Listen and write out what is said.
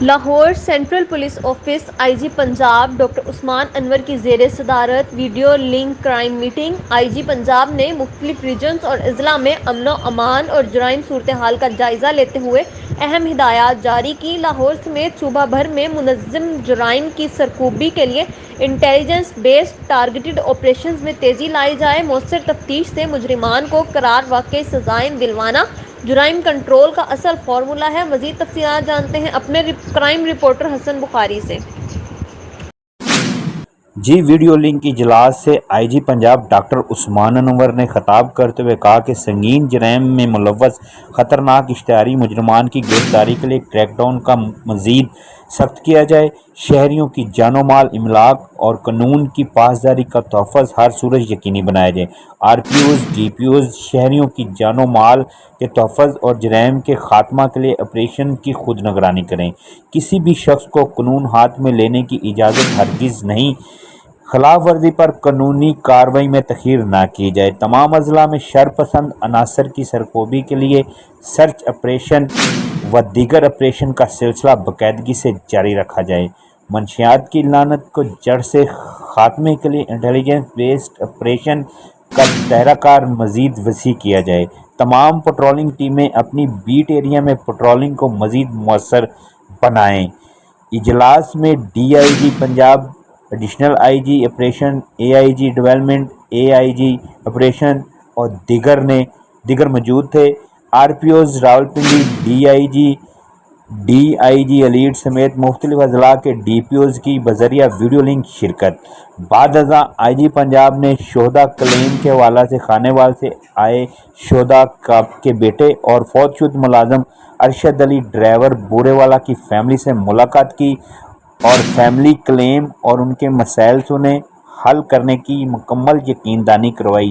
Lahore central police office I G Punjab doctor Usman Anwar کی زیر صدارت video link crime meeting. I G Punjab نے مختلف ریجنز اور اضلاع میں امن و امان اور جرائم صورتحال کا جائزہ لیتے ہوئے اہم ہدایات جاری کی۔ لاہور سمیت صوبہ بھر میں منظم جرائم کی سرکوبی کے لیے انٹیلیجنس بیسڈ ٹارگیٹڈ آپریشنز میں تیزی لائی جائے۔ مؤثر تفتیش سے مجرمان کو قرار واقعی سزائیں دلوانا جرائم کنٹرول کا اصل فارمولہ ہے۔ مزید تفصیلات جانتے ہیں اپنے کرائم رپورٹر حسن بخاری سے۔ ویڈیو لنک اجلاس سے آئی جی پنجاب ڈاکٹر عثمان انور نے خطاب کرتے ہوئے کہا کہ سنگین جرائم میں ملوث خطرناک اشتہاری مجرمان کی گرفتاری کے لیے کریک ڈاؤن کا مزید سخت کیا جائے۔ شہریوں کی جان و مال، املاک اور قانون کی پاسداری کا تحفظ ہر صورت یقینی بنایا جائے۔ Are P Os, D P Os شہریوں کی جان و مال کے تحفظ اور جرائم کے خاتمہ کے لیے آپریشن کی خود نگرانی کریں۔ کسی بھی شخص کو قانون ہاتھ میں لینے کی اجازت ہرگز نہیں۔ خلاف ورزی پر قانونی کارروائی میں تاخیر نہ کی جائے۔ تمام اضلاع میں شر پسند عناصر کی سرکوبی کے لیے سرچ آپریشن و دیگر آپریشن کا سلسلہ باقاعدگی سے جاری رکھا جائے۔ منشیات کی لعنت کو جڑ سے خاتمے کے لیے انٹیلیجنس بیسڈ آپریشن کا دائرہ کار مزید وسیع کیا جائے۔ تمام پٹرولنگ ٹیمیں اپنی بیٹ ایریا میں پٹرولنگ کو مزید مؤثر بنائیں۔ اجلاس میں D I G Punjab, additional I G operation, A I G development, A I G operation اور دیگر موجود تھے۔ R P Os Rawalpindi, D I G elite سمیت مختلف اضلاع کے ڈی پی اوز کی بذریعہ ویڈیو لنک شرکت۔ بعد ازاں آئی جی پنجاب نے شہداء کلیم کے حوالہ سے خانے وال سے آئے شہداء کے بیٹے اور فوت شدہ ملازم ارشد علی ڈرائیور بورے والا کی فیملی سے ملاقات کی اور فیملی کلیم اور ان کے مسائل سنے، حل کرنے کی مکمل یقین دہانی کروائی۔